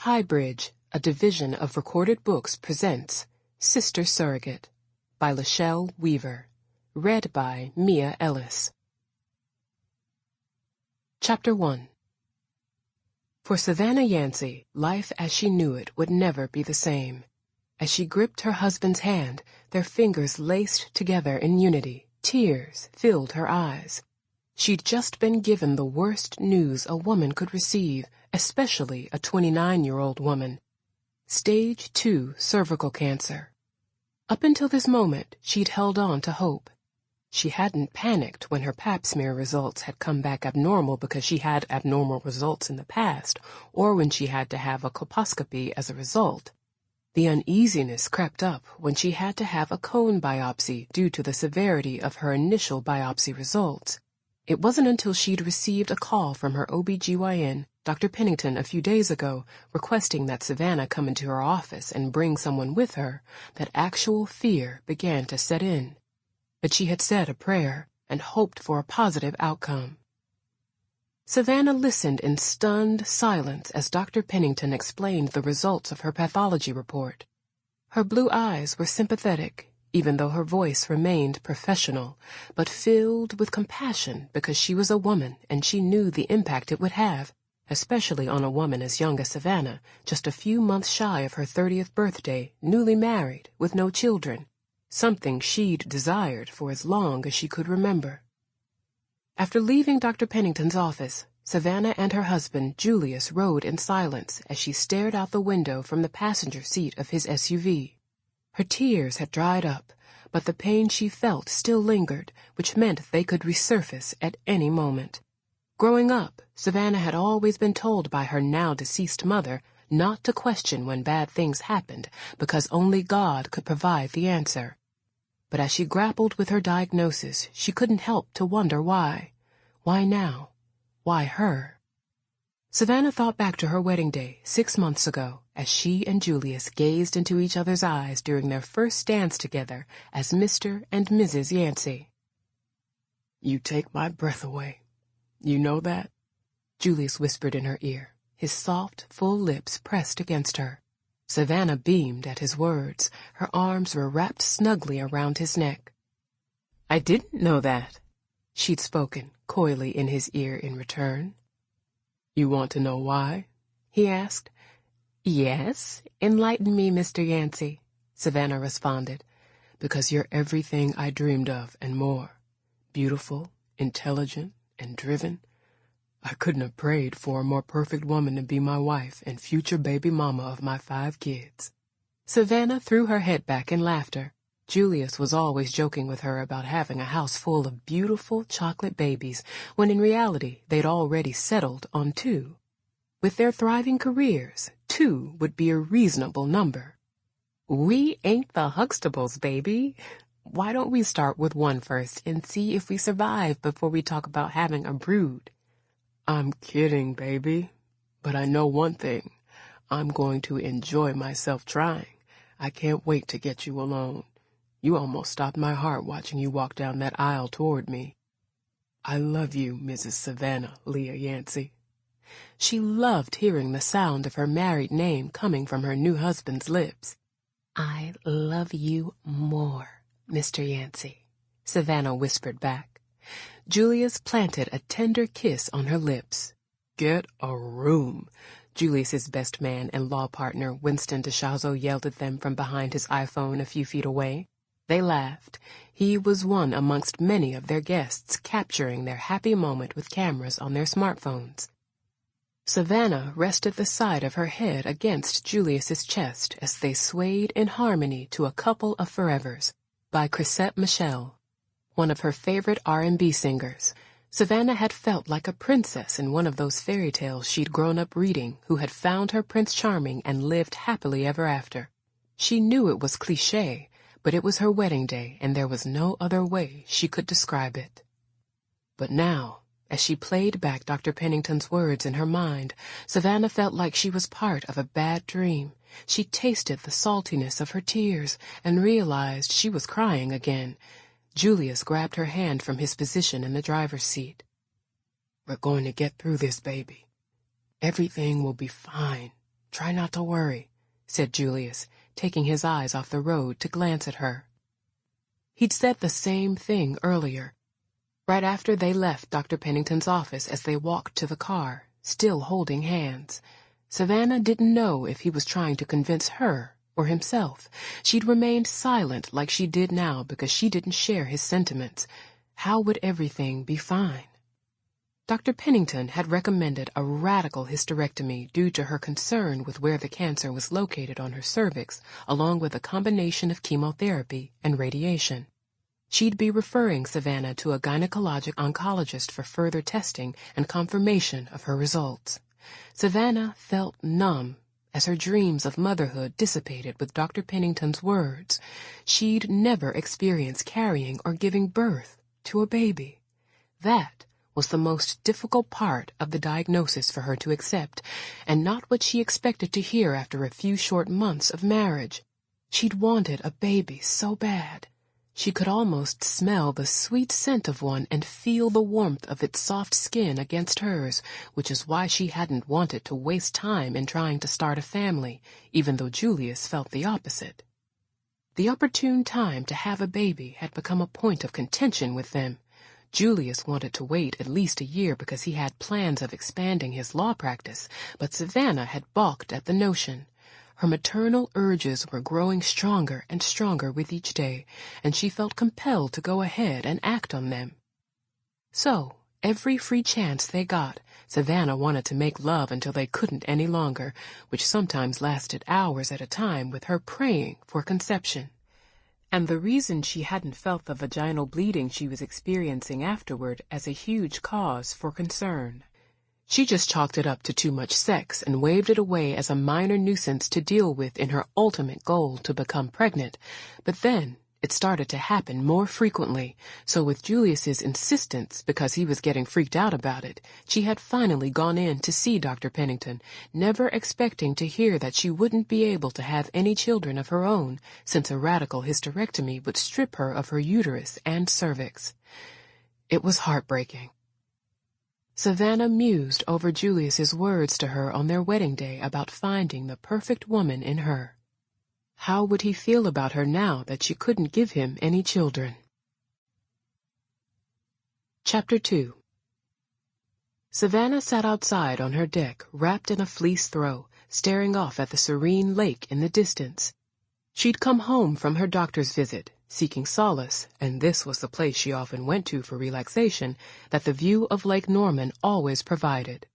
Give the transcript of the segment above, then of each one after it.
Highbridge, a division of Recorded Books, presents Sister Surrogate by Lachelle Weaver. Read by Mia Ellis. Chapter 1. For Savannah Yancey, life as she knew it would never be the same. As she gripped her husband's hand, their fingers laced together in unity, tears filled her eyes. She'd just been given the worst news a woman could receive, especially a 29-year-old woman. Stage 2 cervical cancer. Up until this moment, she'd held on to hope. She hadn't panicked when her pap smear results had come back abnormal because she had abnormal results in the past, or when she had to have a colposcopy as a result. The uneasiness crept up when she had to have a cone biopsy due to the severity of her initial biopsy results. It wasn't until she'd received a call from her OB/GYN, Dr. Pennington, a few days ago, requesting that Savannah come into her office and bring someone with her, that actual fear began to set in. But she had said a prayer and hoped for a positive outcome. Savannah listened in stunned silence as Dr. Pennington explained the results of her pathology report. Her blue eyes were sympathetic, even though her voice remained professional, but filled with compassion because she was a woman and she knew the impact it would have, especially on a woman as young as Savannah, just a few months shy of her 30th birthday, newly married, with no children, something she'd desired for as long as she could remember. After leaving Dr. Pennington's office, Savannah and her husband, Julius, rode in silence as she stared out the window from the passenger seat of his SUV. Her tears had dried up, but the pain she felt still lingered, which meant they could resurface at any moment. Growing up, Savannah had always been told by her now-deceased mother not to question when bad things happened because only God could provide the answer. But as she grappled with her diagnosis, she couldn't help to wonder why. Why now? Why her? Savannah thought back to her wedding day 6 months ago as she and Julius gazed into each other's eyes during their first dance together as Mr. and Mrs. Yancey. "You take my breath away. You know that?" Julius whispered in her ear, his soft, full lips pressed against her. Savannah beamed at his words. Her arms were wrapped snugly around his neck. "I didn't know that," she'd spoken coyly in his ear in return. "You want to know why?" he asked. "Yes, enlighten me, Mr. Yancey," Savannah responded. "Because you're everything I dreamed of and more. Beautiful, intelligent, and driven. I couldn't have prayed for a more perfect woman to be my wife and future baby mama of my 5 kids. Savannah threw her head back in laughter. Julius was always joking with her about having a house full of beautiful chocolate babies, when in reality they'd already settled on 2. With their thriving careers, 2 would be a reasonable number. "We ain't the Huxtables, baby. Why don't we start with 1 first and see if we survive before we talk about having a brood?" "I'm kidding, baby. But I know one thing. I'm going to enjoy myself trying. I can't wait to get you alone. You almost stopped my heart watching you walk down that aisle toward me. I love you, Mrs. Savannah Leah Yancey." She loved hearing the sound of her married name coming from her new husband's lips. "I love you more, Mr. Yancey," Savannah whispered back. Julius planted a tender kiss on her lips. "Get a room," Julius's best man and law partner Winston DeShazo yelled at them from behind his iPhone a few feet away. They laughed. He was one amongst many of their guests capturing their happy moment with cameras on their smartphones. Savannah rested the side of her head against Julius's chest as they swayed in harmony to A Couple of Forevers by Chrisette Michele, one of her favorite R&B singers. Savannah had felt like a princess in one of those fairy tales she'd grown up reading, who had found her Prince Charming and lived happily ever after. She knew it was cliché, but it was her wedding day, and there was no other way she could describe it. But now, as she played back Dr. Pennington's words in her mind, Savannah felt like she was part of a bad dream. She tasted the saltiness of her tears and realized she was crying again. Julius grabbed her hand from his position in the driver's seat. "We're going to get through this, baby. Everything will be fine. Try not to worry, said Julius, taking his eyes off the road to glance at her. He'd said the same thing earlier, right after they left Dr. Pennington's office as they walked to the car, still holding hands. Savannah didn't know if he was trying to convince her or himself. She'd remained silent like she did now because she didn't share his sentiments. How would everything be fine? Dr. Pennington had recommended a radical hysterectomy due to her concern with where the cancer was located on her cervix, along with a combination of chemotherapy and radiation. She'd be referring Savannah to a gynecologic oncologist for further testing and confirmation of her results. Savannah felt numb as her dreams of motherhood dissipated with Dr. Pennington's words. She'd never experienced carrying or giving birth to a baby. That was the most difficult part of the diagnosis for her to accept, and not what she expected to hear after a few short months of marriage. She'd wanted a baby so bad. She could almost smell the sweet scent of one and feel the warmth of its soft skin against hers, which is why she hadn't wanted to waste time in trying to start a family, even though Julius felt the opposite. The opportune time to have a baby had become a point of contention with them. Julius wanted to wait at least a year because he had plans of expanding his law practice, but Savannah had balked at the notion. Her maternal urges were growing stronger and stronger with each day, and she felt compelled to go ahead and act on them. So, every free chance they got, Savannah wanted to make love until they couldn't any longer, which sometimes lasted hours at a time with her praying for conception. And the reason she hadn't felt the vaginal bleeding she was experiencing afterward as a huge cause for concern. She just chalked it up to too much sex and waved it away as a minor nuisance to deal with in her ultimate goal to become pregnant. But then it started to happen more frequently, so with Julius's insistence, because he was getting freaked out about it, she had finally gone in to see Dr. Pennington, never expecting to hear that she wouldn't be able to have any children of her own, since a radical hysterectomy would strip her of her uterus and cervix. It was heartbreaking. Savannah mused over Julius's words to her on their wedding day about finding the perfect woman in her. How would he feel about her now that she couldn't give him any children? Chapter 2. Savannah sat outside on her deck, wrapped in a fleece throw, staring off at the serene lake in the distance. She'd come home from her doctor's visit, seeking solace, and this was the place she often went to for relaxation, that the view of Lake Norman always provided.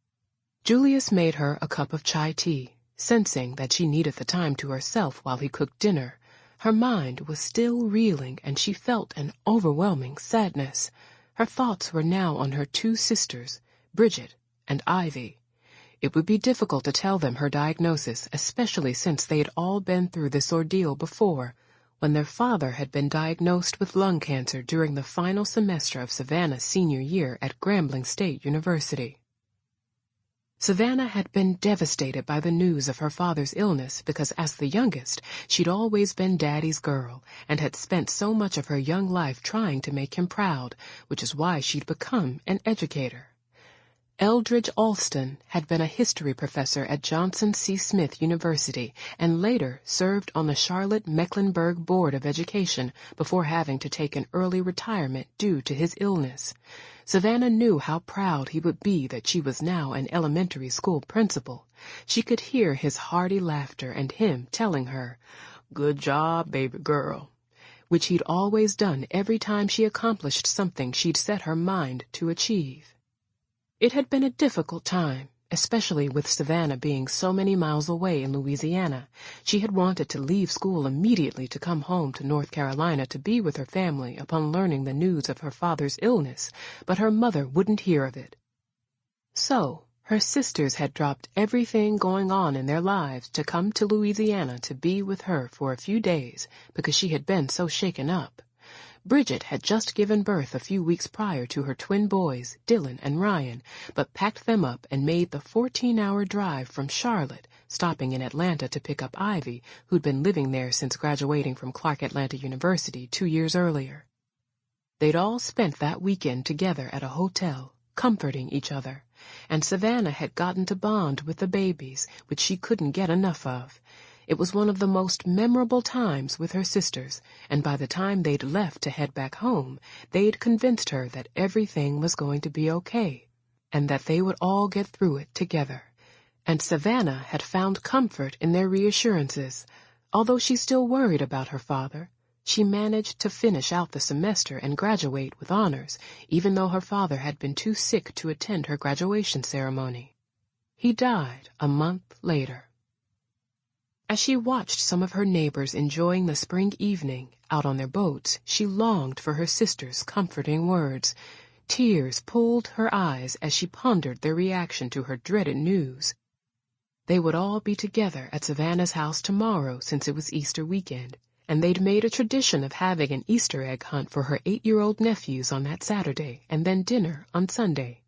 Julius made her a cup of chai tea, sensing that she needed the time to herself while he cooked dinner. Her mind was still reeling, and she felt an overwhelming sadness. Her thoughts were now on her two sisters, Bridget and Ivy. It would be difficult to tell them her diagnosis, especially since they had all been through this ordeal before, when their father had been diagnosed with lung cancer during the final semester of Savannah's senior year at Grambling State University. Savannah had been devastated by the news of her father's illness because, as the youngest, she'd always been Daddy's girl and had spent so much of her young life trying to make him proud, which is why she'd become an educator. Eldridge Alston had been a history professor at Johnson C. Smith University and later served on the Charlotte-Mecklenburg Board of Education before having to take an early retirement due to his illness. Savannah knew how proud he would be that she was now an elementary school principal. She could hear his hearty laughter and him telling her, "Good job, baby girl," which he'd always done every time she accomplished something she'd set her mind to achieve. It had been a difficult time, especially with Savannah being so many miles away in Louisiana. She had wanted to leave school immediately to come home to North Carolina to be with her family upon learning the news of her father's illness, but her mother wouldn't hear of it. So, her sisters had dropped everything going on in their lives to come to Louisiana to be with her for a few days because she had been so shaken up. Bridget had just given birth a few weeks prior to her twin boys, Dylan and Ryan, but packed them up and made the 14-hour drive from Charlotte, stopping in Atlanta to pick up Ivy, who'd been living there since graduating from Clark Atlanta University 2 years earlier. They'd all spent that weekend together at a hotel, comforting each other. and Savannah had gotten to bond with the babies, which she couldn't get enough of. It was one of the most memorable times with her sisters, and by the time they'd left to head back home, they'd convinced her that everything was going to be okay, and that they would all get through it together. And Savannah had found comfort in their reassurances. Although she still worried about her father, she managed to finish out the semester and graduate with honors, even though her father had been too sick to attend her graduation ceremony. He died a month later. As she watched some of her neighbors enjoying the spring evening out on their boats, she longed for her sister's comforting words. Tears pulled her eyes as she pondered their reaction to her dreaded news. They would all be together at Savannah's house tomorrow since it was Easter weekend, and they'd made a tradition of having an Easter egg hunt for her 8-year-old nephews on that Saturday and then dinner on Sunday.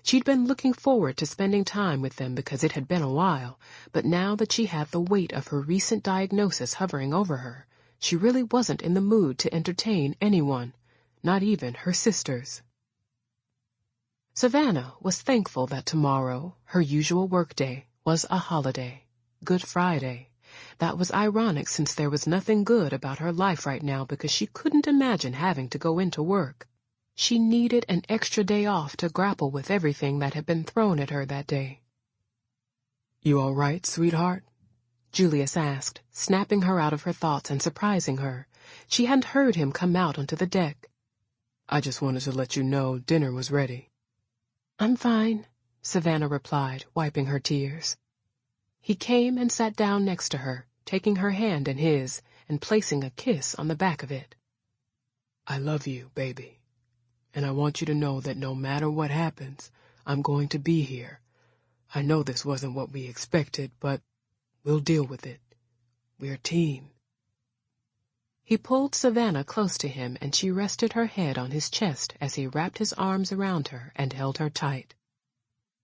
She'd been looking forward to spending time with them because it had been a while, but now that she had the weight of her recent diagnosis hovering over her, she really wasn't in the mood to entertain anyone, not even her sisters. Savannah was thankful that tomorrow, her usual workday, was a holiday, Good Friday. That was ironic since there was nothing good about her life right now because she couldn't imagine having to go into work. She needed an extra day off to grapple with everything that had been thrown at her that day. "You all right, sweetheart?" Julius asked, snapping her out of her thoughts and surprising her. She hadn't heard him come out onto the deck. "I just wanted to let you know dinner was ready." "I'm fine," Savannah replied, wiping her tears. He came and sat down next to her, taking her hand in his and placing a kiss on the back of it. "I love you, baby. And I want you to know that no matter what happens, I'm going to be here. I know this wasn't what we expected, but we'll deal with it. We're a team." He pulled Savannah close to him, and she rested her head on his chest as he wrapped his arms around her and held her tight.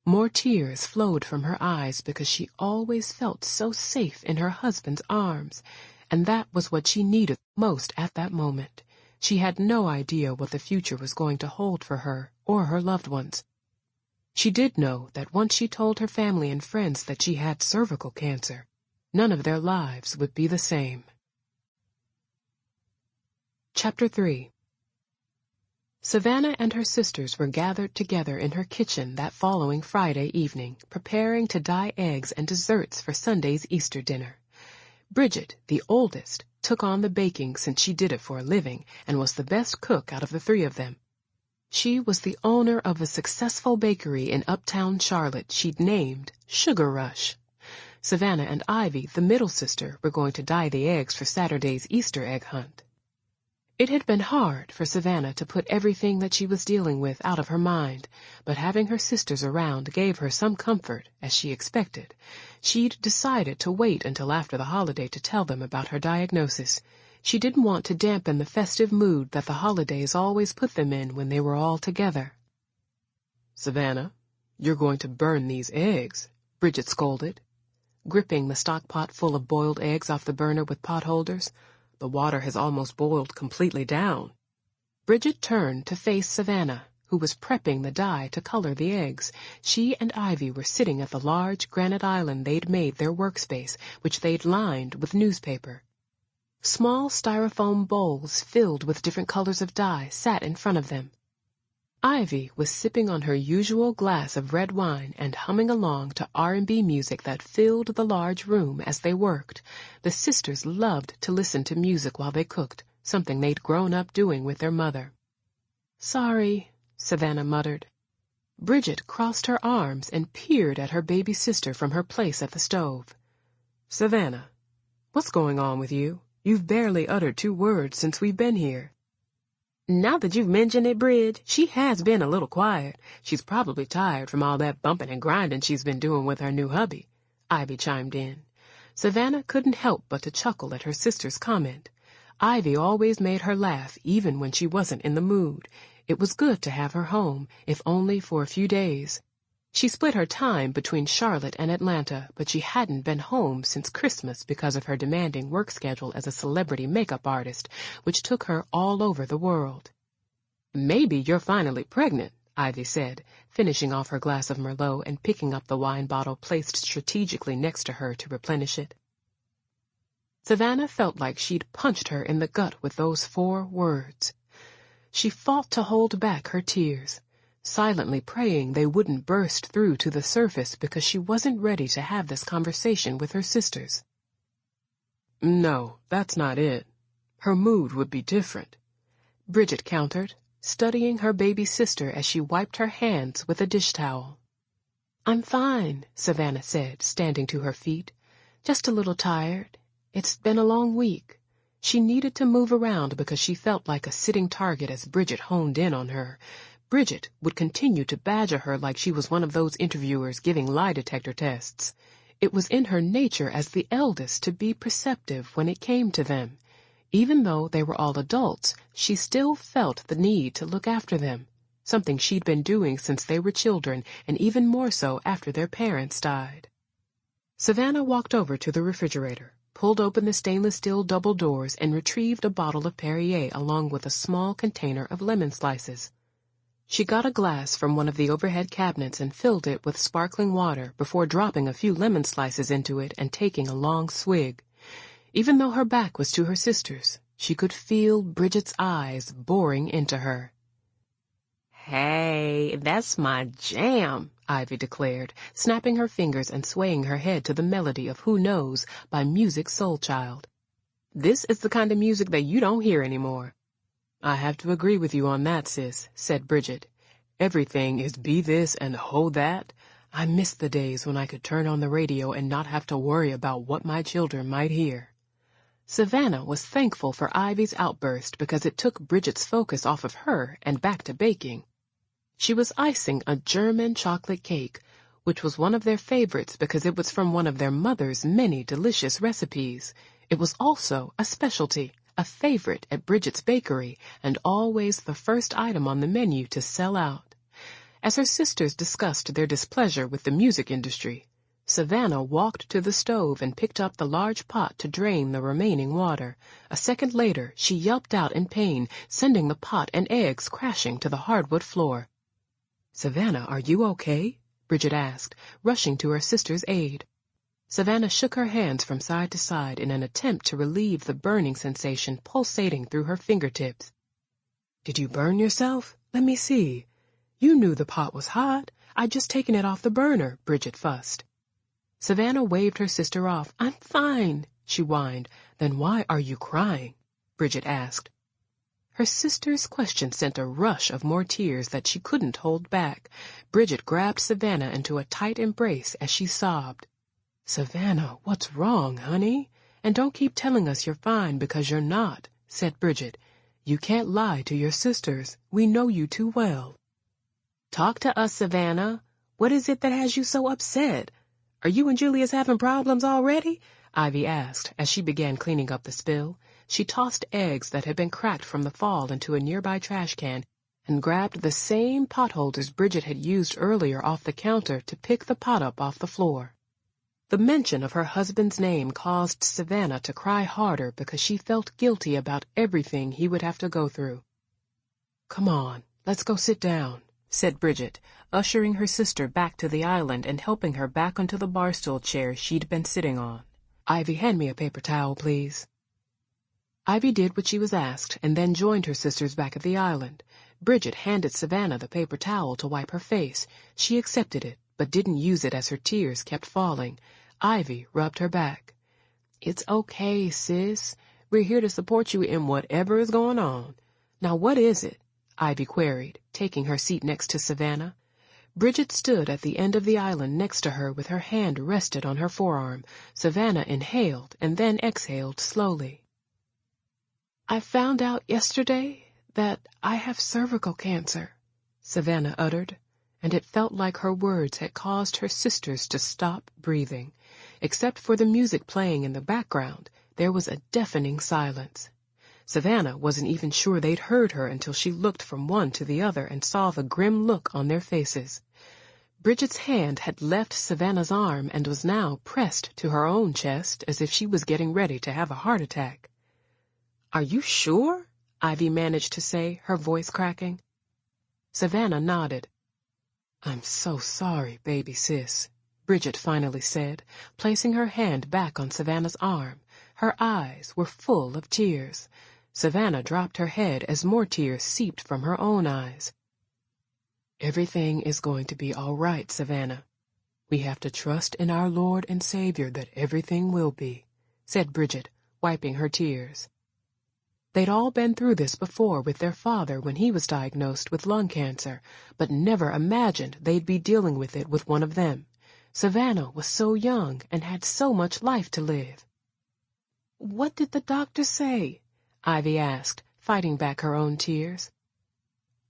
More tears flowed from her eyes because she always felt so safe in her husband's arms, and that was what she needed most at that moment. She had no idea what the future was going to hold for her or her loved ones. She did know that once she told her family and friends that she had cervical cancer, none of their lives would be the same. Chapter 3. Savannah and her sisters were gathered together in her kitchen that following Friday evening, preparing to dye eggs and desserts for Sunday's Easter dinner. Bridget, the oldest, took on the baking since she did it for a living and was the best cook out of the three of them. She was the owner of a successful bakery in uptown Charlotte she'd named Sugar Rush. Savannah and Ivy, the middle sister, were going to dye the eggs for Saturday's Easter egg hunt. It had been hard for Savannah to put everything that she was dealing with out of her mind, but having her sisters around gave her some comfort, as she expected. She'd decided to wait until after the holiday to tell them about her diagnosis. She didn't want to dampen the festive mood that the holidays always put them in when they were all together. "Savannah, you're going to burn these eggs," Bridget scolded, gripping the stock pot full of boiled eggs off the burner with pot holders. "The water has almost boiled completely down." Bridget turned to face Savannah, who was prepping the dye to color the eggs. She and Ivy were sitting at the large granite island they'd made their workspace, which they'd lined with newspaper. Small styrofoam bowls filled with different colors of dye sat in front of them. Ivy was sipping on her usual glass of red wine and humming along to R&B music that filled the large room as they worked. The sisters loved to listen to music while they cooked, something they'd grown up doing with their mother. "Sorry," Savannah muttered. Bridget crossed her arms and peered at her baby sister from her place at the stove. "Savannah, what's going on with you? You've barely uttered 2 words since we've been here." "Now that you've mentioned it, Bridge, she has been a little quiet. She's probably tired from all that bumping and grinding she's been doing with her new hubby," Ivy chimed in. Savannah couldn't help but to chuckle at her sister's comment. Ivy always made her laugh even when she wasn't in the mood. It was good to have her home, if only for a few days. She split her time between Charlotte and Atlanta, but she hadn't been home since Christmas because of her demanding work schedule as a celebrity makeup artist, which took her all over the world. "Maybe you're finally pregnant," Ivy said, finishing off her glass of Merlot and picking up the wine bottle placed strategically next to her to replenish it. Savannah felt like she'd punched her in the gut with those 4 words. She fought to hold back her tears, silently praying they wouldn't burst through to the surface because she wasn't ready to have this conversation with her sisters. "No, that's not it. Her mood would be different," Bridget countered, studying her baby sister as she wiped her hands with a dish towel. "I'm fine," Savannah said, standing to her feet. "Just a little tired. It's been a long week." She needed to move around because she felt like a sitting target as Bridget honed in on her. Bridget would continue to badger her like she was one of those interviewers giving lie detector tests. It was in her nature as the eldest to be perceptive when it came to them. Even though they were all adults, she still felt the need to look after them, something she'd been doing since they were children, and even more so after their parents died. Savannah walked over to the refrigerator, pulled open the stainless steel double doors, and retrieved a bottle of Perrier along with a small container of lemon slices. She got a glass from one of the overhead cabinets and filled it with sparkling water before dropping a few lemon slices into it and taking a long swig. Even though her back was to her sisters, she could feel Bridget's eyes boring into her. "Hey, that's my jam," Ivy declared, snapping her fingers and swaying her head to the melody of Who Knows by Music Soul Child. "This is the kind of music that you don't hear anymore." "I have to agree with you on that, sis," said Bridget. "Everything is be this and ho that. I miss the days when I could turn on the radio and not have to worry about what my children might hear." Savannah was thankful for Ivy's outburst because it took Bridget's focus off of her and back to baking. She was icing a German chocolate cake, which was one of their favorites because it was from one of their mother's many delicious recipes. It was also a specialty, a favorite at Bridget's bakery, and always the first item on the menu to sell out. As her sisters discussed their displeasure with the music industry, Savannah walked to the stove and picked up the large pot to drain the remaining water. A second later, she yelped out in pain, sending the pot and eggs crashing to the hardwood floor. "Savannah, are you okay?" Bridget asked, rushing to her sister's aid. Savannah shook her hands from side to side in an attempt to relieve the burning sensation pulsating through her fingertips. "Did you burn yourself? Let me see. You knew the pot was hot. I'd just taken it off the burner," Bridget fussed. Savannah waved her sister off. "I'm fine," she whined. "Then why are you crying?" Bridget asked. Her sister's question sent a rush of more tears that she couldn't hold back. Bridget grabbed Savannah into a tight embrace as she sobbed. "Savannah, what's wrong, honey? And don't keep telling us you're fine because you're not," said Bridget. "You can't lie to your sisters. We know you too well." "Talk to us, Savannah. What is it that has you so upset? Are you and Julius having problems already?" Ivy asked as she began cleaning up the spill. She tossed eggs that had been cracked from the fall into a nearby trash can and grabbed the same pot holders Bridget had used earlier off the counter to pick the pot up off the floor. The mention of her husband's name caused Savannah to cry harder because she felt guilty about everything he would have to go through. "Come on, let's go sit down," said Bridget, ushering her sister back to the island and helping her back onto the barstool chair she'd been sitting on. "Ivy, hand me a paper towel, please." Ivy did what she was asked and then joined her sisters back at the island. Bridget handed Savannah the paper towel to wipe her face. She accepted it, but didn't use it as her tears kept falling. Ivy rubbed her back. "It's okay, sis. We're here to support you in whatever is going on. Now what is it?" Ivy queried, taking her seat next to Savannah. Bridget stood at the end of the island next to her with her hand rested on her forearm. Savannah inhaled and then exhaled slowly. "I found out yesterday that I have cervical cancer," Savannah uttered, and it felt like her words had caused her sisters to stop breathing. Except for the music playing in the background, there was a deafening silence. Savannah wasn't even sure they'd heard her until she looked from one to the other and saw the grim look on their faces. Bridget's hand had left Savannah's arm and was now pressed to her own chest as if she was getting ready to have a heart attack. "Are you sure?" Ivy managed to say, her voice cracking. Savannah nodded. "I'm so sorry, baby sis," Bridget finally said, placing her hand back on Savannah's arm. Her eyes were full of tears. Savannah dropped her head as more tears seeped from her own eyes. "Everything is going to be all right, Savannah. We have to trust in our Lord and Savior that everything will be," said Bridget, wiping her tears. They'd all been through this before with their father when he was diagnosed with lung cancer, but never imagined they'd be dealing with it with one of them. Savannah was so young and had so much life to live. "What did the doctor say?" Ivy asked, fighting back her own tears.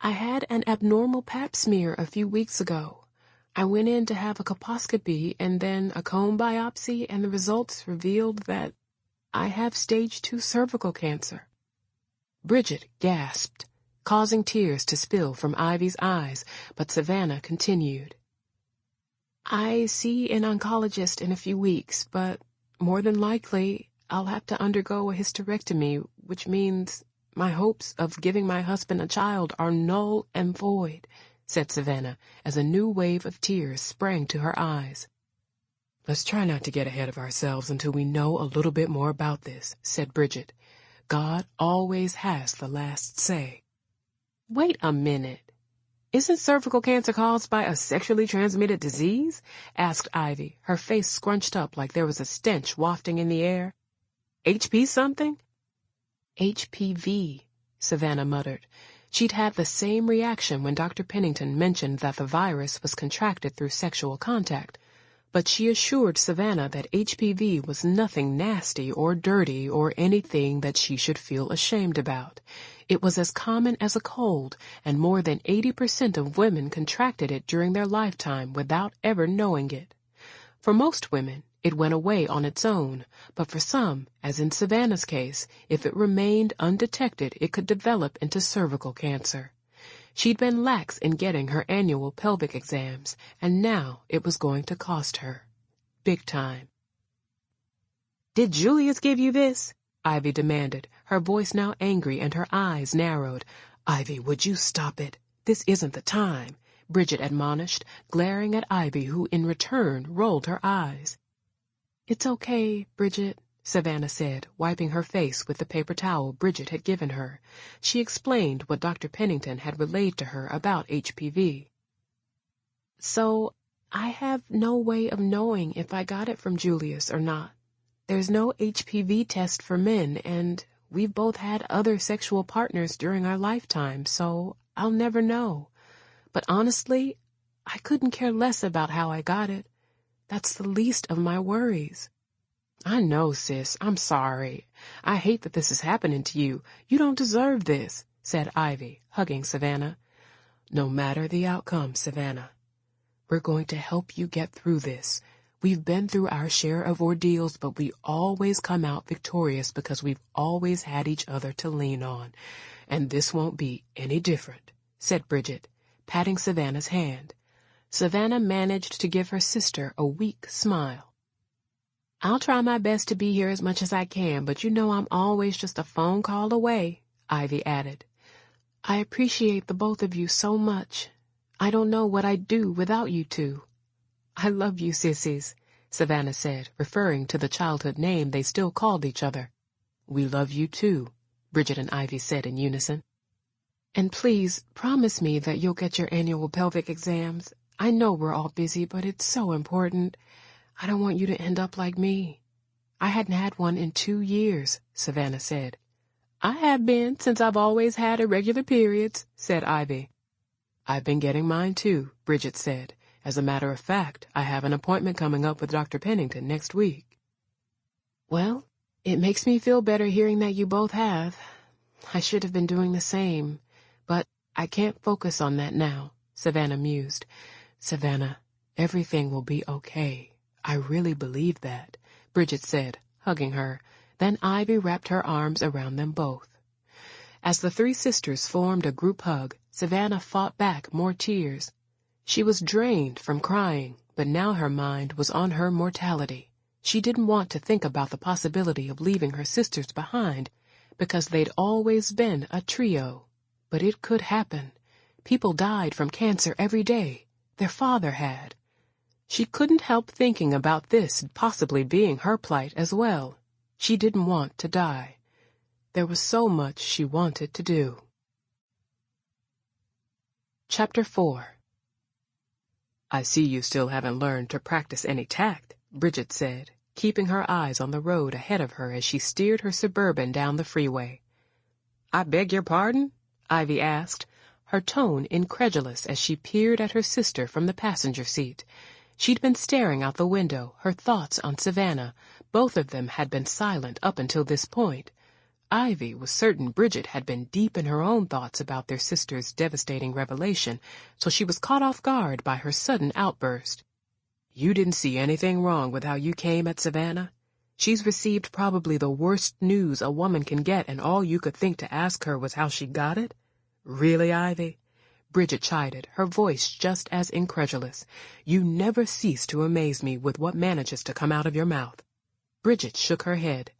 "I had an abnormal pap smear a few weeks ago. I went in to have a colposcopy and then a cone biopsy, and the results revealed that I have stage 2 cervical cancer." Bridget gasped, causing tears to spill from Ivy's eyes, but Savannah continued. "I see an oncologist in a few weeks, but more than likely I'll have to undergo a hysterectomy, which means my hopes of giving my husband a child are null and void," said Savannah, as a new wave of tears sprang to her eyes. "Let's try not to get ahead of ourselves until we know a little bit more about this," said Bridget. "God always has the last say." "Wait a minute. Isn't cervical cancer caused by a sexually transmitted disease?" asked Ivy, her face scrunched up like there was a stench wafting in the air. "HP something?" "HPV," Savannah muttered. She'd had the same reaction when Dr. Pennington mentioned that the virus was contracted through sexual contact, but she assured Savannah that HPV was nothing nasty or dirty or anything that she should feel ashamed about. It was as common as a cold, and more than 80% of women contracted it during their lifetime without ever knowing it. For most women, it went away on its own, but for some, as in Savannah's case, if it remained undetected, it could develop into cervical cancer. She'd been lax in getting her annual pelvic exams, and now it was going to cost her. Big time. "Did Julius give you this?" Ivy demanded, her voice now angry and her eyes narrowed. "Ivy, would you stop it? This isn't the time," Bridget admonished, glaring at Ivy, who in return rolled her eyes. "It's okay, Bridget," Savannah said, wiping her face with the paper towel Bridget had given her. She explained what Dr. Pennington had relayed to her about HPV. "So, I have no way of knowing if I got it from Julius or not. There's no HPV test for men, and we've both had other sexual partners during our lifetime, so I'll never know. But honestly, I couldn't care less about how I got it. That's the least of my worries." "I know, sis. I'm sorry. I hate that this is happening to you. You don't deserve this," said Ivy, hugging Savannah. "No matter the outcome, Savannah, we're going to help you get through this. We've been through our share of ordeals, but we always come out victorious because we've always had each other to lean on. And this won't be any different," said Bridget, patting Savannah's hand. Savannah managed to give her sister a weak smile. "I'll try my best to be here as much as I can, but you know I'm always just a phone call away," Ivy added. "I appreciate the both of you so much. I don't know what I'd do without you two." "I love you, sissies," Savannah said, referring to the childhood name they still called each other. "We love you too," Bridget and Ivy said in unison. "And please promise me that you'll get your annual pelvic exams. I know we're all busy, but it's so important. I don't want you to end up like me." "I hadn't had one in 2 years," Savannah said. "I have been since I've always had irregular periods," said Ivy. "I've been getting mine too," Bridget said. "As a matter of fact, I have an appointment coming up with Dr. Pennington next week." "Well, it makes me feel better hearing that you both have. I should have been doing the same, but I can't focus on that now," Savannah mused. "Savannah, everything will be okay. I really believe that," Bridget said, hugging her. Then Ivy wrapped her arms around them both. As the three sisters formed a group hug, Savannah fought back more tears. She was drained from crying, but now her mind was on her mortality. She didn't want to think about the possibility of leaving her sisters behind, because they'd always been a trio. But it could happen. People died from cancer every day. their father had. She couldn't help thinking about this possibly being her plight as well. She didn't want to die. There was so much she wanted to do. Chapter 4. "I see you still haven't learned to practice any tact," Bridget said, keeping her eyes on the road ahead of her as she steered her Suburban down the freeway. "I beg your pardon?" Ivy asked, her tone incredulous as she peered at her sister from the passenger seat. She'd been staring out the window, her thoughts on Savannah. Both of them had been silent up until this point. Ivy was certain Bridget had been deep in her own thoughts about their sister's devastating revelation, so she was caught off guard by her sudden outburst. "You didn't see anything wrong with how you came at Savannah? She's received probably the worst news a woman can get, and all you could think to ask her was how she got it? Really, Ivy?" Bridget chided, her voice just as incredulous. "You never cease to amaze me with what manages to come out of your mouth." Bridget shook her head.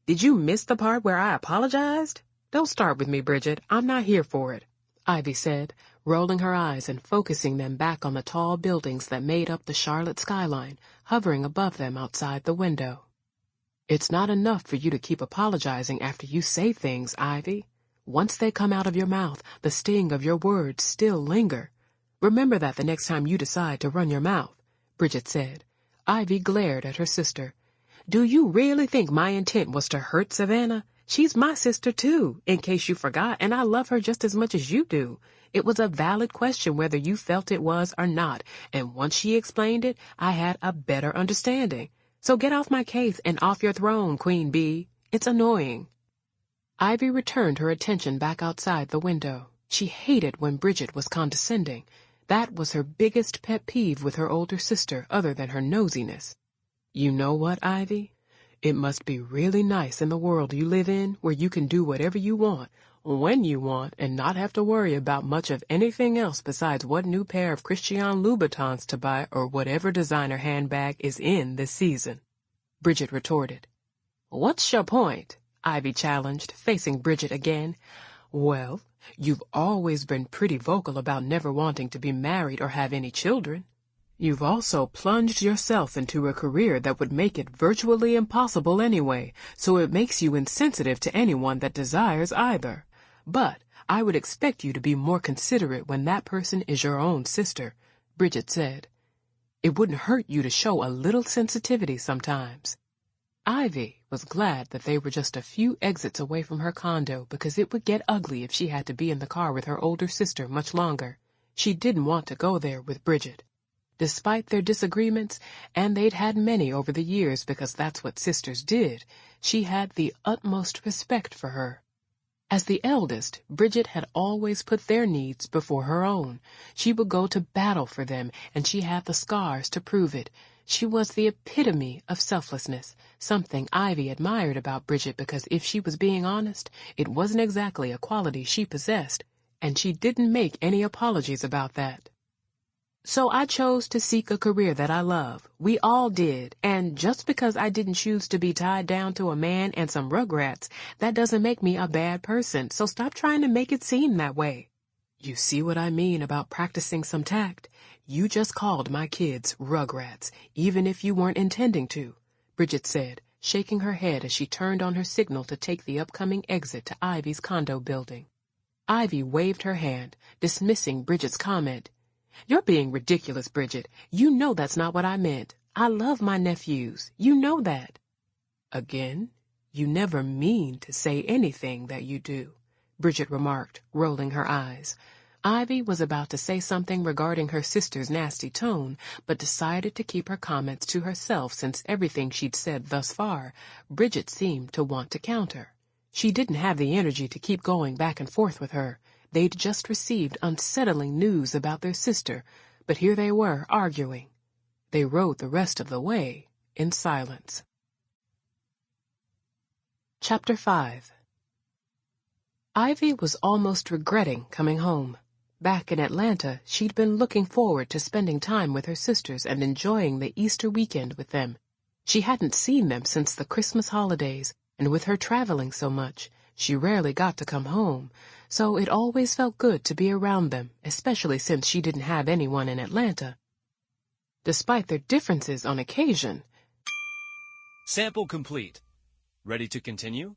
"Did you miss the part where I apologized? Don't start with me, Bridget. I'm not here for it," Ivy said, rolling her eyes and focusing them back on the tall buildings that made up the Charlotte skyline, hovering above them outside the window. "It's not enough for you to keep apologizing after you say things, Ivy. Once they come out of your mouth, the sting of your words still linger. Remember that the next time you decide to run your mouth," Bridget said. Ivy glared at her sister. "Do you really think my intent was to hurt Savannah? She's my sister, too, in case you forgot, and I love her just as much as you do. It was a valid question whether you felt it was or not, and once she explained it, I had a better understanding. So get off my case and off your throne, Queen Bee. It's annoying." Ivy returned her attention back outside the window. She hated when Bridget was condescending. That was her biggest pet peeve with her older sister, other than her nosiness. "You know what, Ivy? It must be really nice in the world you live in, where you can do whatever you want, when you want, and not have to worry about much of anything else besides what new pair of Christian Louboutins to buy or whatever designer handbag is in this season," Bridget retorted. "What's your point?" Ivy challenged, facing Bridget again. "Well, you've always been pretty vocal about never wanting to be married or have any children. You've also plunged yourself into a career that would make it virtually impossible anyway, so it makes you insensitive to anyone that desires either. But I would expect you to be more considerate when that person is your own sister," Bridget said. "It wouldn't hurt you to show a little sensitivity sometimes." Ivy was glad that they were just a few exits away from her condo because it would get ugly if she had to be in the car with her older sister much longer. She didn't want to go there with Bridget. Despite their disagreements, and they'd had many over the years because that's what sisters did, she had the utmost respect for her. As the eldest, Bridget had always put their needs before her own. She would go to battle for them, and she had the scars to prove it. She was the epitome of selflessness, something Ivy admired about Bridget because if she was being honest, it wasn't exactly a quality she possessed, and she didn't make any apologies about that. "So I chose to seek a career that I love. We all did, and just because I didn't choose to be tied down to a man and some rugrats, that doesn't make me a bad person, so stop trying to make it seem that way." "You see what I mean about practicing some tact? You just called my kids rugrats, even if you weren't intending to," Bridget said, shaking her head as she turned on her signal to take the upcoming exit to Ivy's condo building. Ivy waved her hand, dismissing Bridget's comment. "You're being ridiculous, Bridget. You know that's not what I meant. I love my nephews. You know that." "Again, you never mean to say anything that you do," Bridget remarked, rolling her eyes. Ivy was about to say something regarding her sister's nasty tone, but decided to keep her comments to herself since everything she'd said thus far, Bridget seemed to want to counter. She didn't have the energy to keep going back and forth with her. They'd just received unsettling news about their sister, but here they were arguing. They rode the rest of the way in silence. Chapter 5. Ivy was almost regretting coming home. Back in Atlanta, she'd been looking forward to spending time with her sisters and enjoying the Easter weekend with them. She hadn't seen them since the Christmas holidays, and with her traveling so much, She rarely got to come home, so it always felt good to be around them, especially since she didn't have anyone in Atlanta. Despite their differences on occasion. Sample complete. Ready to continue?